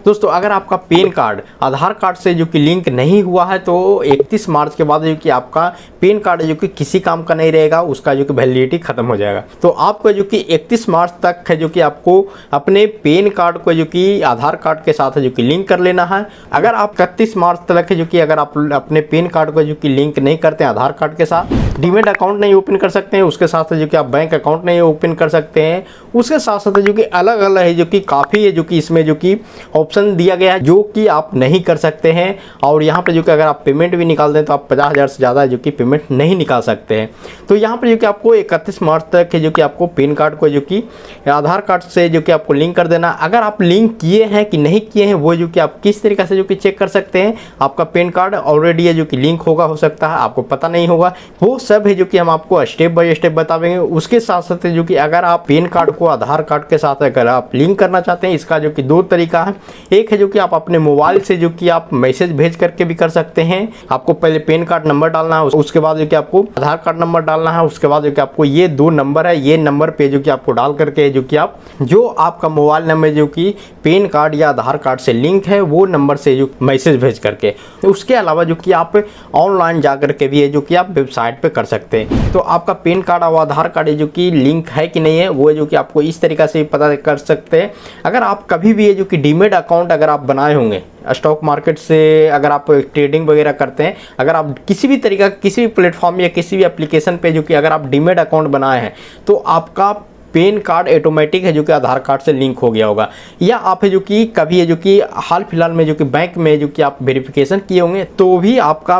दोस्तों अगर आपका पैन कार्ड आधार कार्ड से जो कि लिंक नहीं हुआ है तो 31 मार्च के बाद जो कि आपका पैन कार्ड जो कि किसी काम का नहीं रहेगा, उसका जो कि वैलिडिटी खत्म हो जाएगा। तो आपको जो कि 31 मार्च तक है जो कि आपको अपने पैन कार्ड को जो कि आधार कार्ड के साथ जो कि लिंक कर लेना है। अगर आप 31 मार्च तक है जो कि अगर आप अपने पैन कार्ड को जो कि लिंक नहीं करते हैं आधार कार्ड के साथ, डीमैट अकाउंट नहीं ओपन कर सकते हैं, उसके साथ जो कि आप बैंक अकाउंट नहीं ओपन कर सकते हैं, उसके साथ साथ जो कि अलग अलग है जो कि काफ़ी है जो कि इसमें जो कि ऑप्शन दिया गया है जो कि आप नहीं कर सकते हैं। और यहाँ पे जो कि अगर आप पेमेंट भी निकाल दें तो आप 50,000 से ज़्यादा जो कि पेमेंट नहीं निकाल सकते हैं। तो यहाँ पर जो कि आपको 31 मार्च तक है जो कि आपको पैन कार्ड को जो कि आधार कार्ड से जो कि आपको लिंक कर देना। अगर आप लिंक किए हैं कि नहीं किए हैं वो जो कि आप किस तरीके से जो कि चेक कर सकते हैं। आपका पैन कार्ड ऑलरेडी है जो कि लिंक होगा, हो सकता है आपको पता नहीं होगा, वो सब है जो कि हम आपको स्टेप बाय स्टेप बताएंगे। उसके साथ साथ जो कि अगर आप पैन कार्ड को आधार कार्ड के साथ अगर आप लिंक करना चाहते हैं, इसका जो कि दो तरीका है। एक है जो कि आप अपने मोबाइल से जो कि आप मैसेज भेज करके भी कर सकते हैं। आपको पहले पैन कार्ड नंबर डालना है, उसके बाद जो कि आपको आधार कार्ड नंबर डालना है, उसके बाद जो कि आपको ये दो नंबर है, ये नंबर पे जो कि आपको डाल करके जो कि आप जो आपका मोबाइल नंबर जो कि पैन कार्ड या आधार कार्ड से लिंक है वो नंबर से जो मैसेज भेज करके, उसके अलावा जो कि आप ऑनलाइन जा करके भी है जो कि आप वेबसाइट पे कर सकते हैं। तो आपका पैन कार्ड और आधार कार्ड जो कि लिंक है कि नहीं है वो जो कि आपको इस तरीके से पता कर सकते हैं। अगर आप कभी भी है जो कि डीमैट अकाउंट अगर आप बनाए होंगे स्टॉक मार्केट से, अगर आप ट्रेडिंग वगैरह करते हैं, अगर आप किसी भी तरीका किसी भी प्लेटफॉर्म या किसी भी एप्लीकेशन पे जो कि अगर आप डीमैट अकाउंट बनाए हैं तो आपका पैन कार्ड ऑटोमेटिक है जो कि आधार कार्ड से लिंक हो गया होगा। या आप है जो कि कभी है जो कि हाल फिलहाल में जो कि बैंक में जो कि आप वेरिफिकेशन किए होंगे तो भी आपका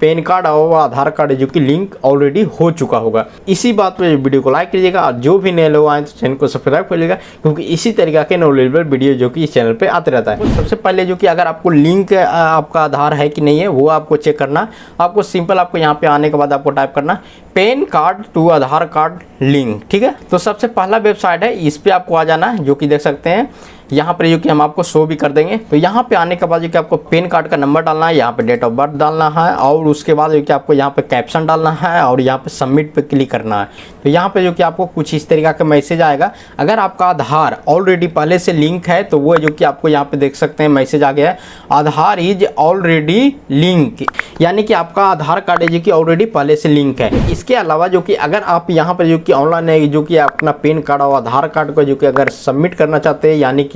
पैन कार्ड और आधार कार्ड जो कि लिंक ऑलरेडी हो चुका होगा। इसी बात पे वीडियो को लाइक कीजिएगा और जो भी नए लोग आए तो चैनल को सब्सक्राइब कर लीजिएगा, क्योंकि इसी तरीके के नॉलेजेबल वीडियो जो कि इस चैनल पे आते रहता है। सबसे पहले जो कि अगर आपको लिंक आपका आधार है कि नहीं है वो आपको चेक करना। आपको सिंपल आपको यहाँ पे आने के बाद आपको टाइप करना PAN card to Aadhaar card link, ठीक है। तो सबसे पहला वेबसाइट है, इस पे आपको आ जाना है, जो कि देख सकते हैं यहाँ पर जो कि हम आपको शो भी कर देंगे। तो यहाँ पे आने के बाद जो कि आपको पैन कार्ड का नंबर डालना है, यहाँ पे डेट ऑफ बर्थ डालना है और उसके बाद जो कि आपको यहाँ पे कैप्शन डालना है और यहाँ पे सबमिट पे क्लिक करना है। तो यहाँ पे जो कि आपको कुछ इस तरीका का मैसेज आएगा। अगर आपका आधार ऑलरेडी पहले से लिंक है तो वो जो कि आपको यहाँ पे देख सकते हैं मैसेज आ गया है, आधार इज ऑलरेडी लिंक, यानी कि आपका आधार कार्ड है जो कि ऑलरेडी पहले से लिंक है। इसके अलावा जो कि अगर आप यहाँ पर जो कि ऑनलाइन जो कि अपना पैन कार्ड और आधार कार्ड को जो कि अगर सबमिट करना चाहते हैं, यानी कि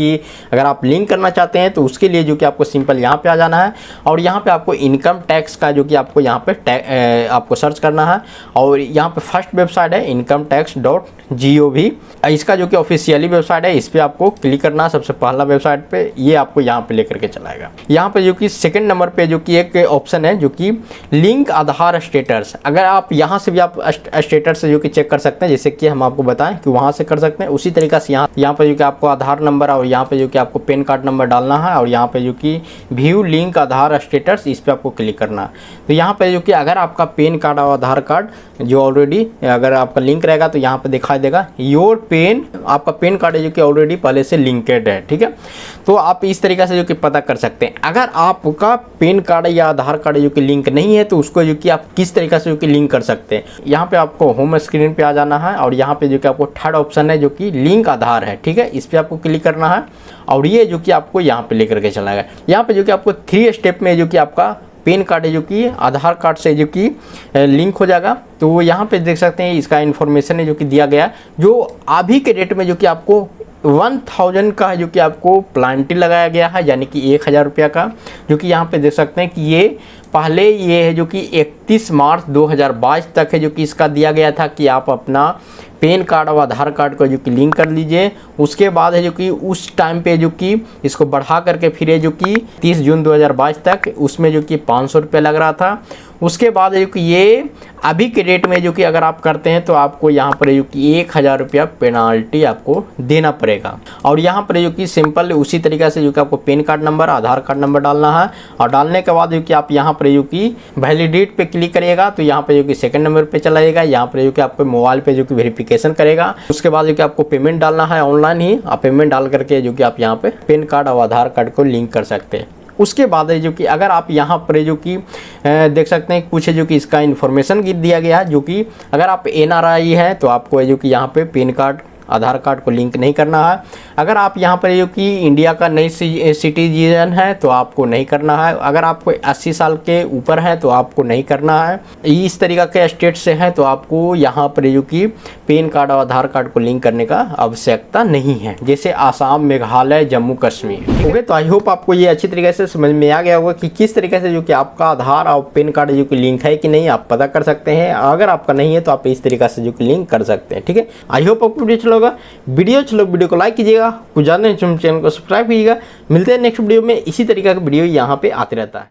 अगर आप लिंक करना चाहते हैं तो उसके लिए जो कि आपको सिंपल यहाँ पे आ जाना है और यहाँ पे आपको इनकम टैक्स का जो कि आपको यहाँ पे आपको सर्च करना है। और यहाँ पे फर्स्ट वेबसाइट है incometax.gov, इसका जो कि ऑफिशियली वेबसाइट है, इस पे आपको क्लिक करना है। सबसे पहला वेबसाइट पे ये आपको यहाँ पे लेकर के चलाएगा। यहाँ पे जो कि सेकंड नंबर पे जो कि एक ऑप्शन है जो कि लिंक आधार स्टेटस। अगर आप यहाँ से भी आप स्टेटस से जो कि चेक कर सकते हैं, जैसे कि हम आपको बताएं कि वहाँ से कर सकते हैं, उसी तरीके से यहाँ पे जो कि आपको आधार नंबर और यहाँ पे जो कि आपको पैन कार्ड नंबर डालना है और यहाँ पे जो कि व्यू लिंक आधार स्टेटस, इस पे आपको क्लिक करना है। तो यहाँ पे जो कि अगर आपका पैन कार्ड और आधार कार्ड जो ऑलरेडी अगर आपका लिंक रहेगा तो यहाँ पे दिखाई देगा योर पेन, आपका पैन कार्ड है जो कि ऑलरेडी पहले से लिंकेड है, ठीक है। तो आप इस तरीके से जो कि पता कर सकते हैं। अगर आपका पैन कार्ड या आधार कार्ड जो कि लिंक नहीं है तो उसको जो कि आप किस तरीके से जो कि लिंक कर सकते हैं। यहाँ पे आपको होम स्क्रीन पे आ जाना है और यहाँ पे जो कि आपको थर्ड ऑप्शन है जो कि लिंक आधार है, ठीक है, इस पे आपको क्लिक करना है और ये जो कि आपको यहाँ पे लेकर के चलाएगा। यहाँ पे जो कि आपको 3 स्टेप में जो कि आपका पैन कार्ड है जो कि आधार कार्ड से जो कि लिंक हो जाएगा। तो यहाँ पे देख सकते हैं इसका इन्फॉर्मेशन है जो कि दिया गया, जो अभी के डेट में जो कि आपको 1000 का जो कि आपको प्लांटी लगाया गया है, यानी कि 1000 रुपया का, जो कि यहाँ पे देख सकते हैं कि ये पहले ये है जो कि 31 मार्च 2022 तक है जो कि इसका दिया गया था कि आप अपना पैन कार्ड और आधार कार्ड को जो कि लिंक कर लीजिए। उसके बाद है जो कि उस टाइम पे जो कि इसको बढ़ा करके फिर है जो कि 30 जून 2022 तक उसमें जो कि 500 रुपये लग रहा था। उसके बाद जो कि ये अभी के डेट में जो कि अगर आप करते हैं तो आपको यहाँ पर जो कि 1000 रुपया पेनाल्टी आपको देना पड़ेगा। और यहाँ पर जो कि सिंपल उसी तरीके से जो कि आपको पैन कार्ड नंबर आधार कार्ड नंबर डालना है और डालने के बाद जो कि आप यहाँ पर जो कि वैलिडेट पे क्लिक करिएगा तो यहाँ पर जो कि सेकंड नंबर पे चला जाएगा। यहाँ पर जो कि आपको मोबाइल पे जो कि वेरिफिकेशन करेगा। उसके बाद जो कि आपको पेमेंट डालना है, ऑनलाइन ही आप पेमेंट डाल करके जो कि आप यहाँ पे पैन कार्ड और आधार कार्ड को लिंक कर सकते हैं। उसके बाद है जो कि अगर आप यहाँ पर जो कि देख सकते हैं कुछ है जो कि इसका इन्फॉर्मेशन दिया गया है, जो कि अगर आप NRI है तो आपको है जो कि यहाँ पे पैन कार्ड आधार कार्ड को लिंक नहीं करना है। अगर आप यहाँ पर जो कि इंडिया का नई सिटीजन है तो आपको नहीं करना है। अगर आपको 80 साल के ऊपर है तो आपको नहीं करना है। इस तरीका के स्टेट से हैं तो आपको यहाँ पर जो कि पैन कार्ड और आधार कार्ड को लिंक करने का आवश्यकता नहीं है, जैसे आसाम, मेघालय, जम्मू कश्मीर। ओके, तो आई होप आपको ये अच्छी तरीके से समझ में आ गया होगा कि किस तरीके से जो कि आपका आधार और पैन कार्ड जो कि लिंक है कि नहीं आप पता कर सकते हैं। अगर आपका नहीं है तो आप इस तरीके से जो कि लिंक कर सकते हैं। ठीक है, आई होप आपको वीडियो अच्छा लगा। वीडियो को लाइक कीजिएगा, कुछ जानने चैनल को सब्सक्राइब कीजिएगा। मिलते हैं नेक्स्ट वीडियो में। इसी तरीके का वीडियो यहाँ पे आते रहता है।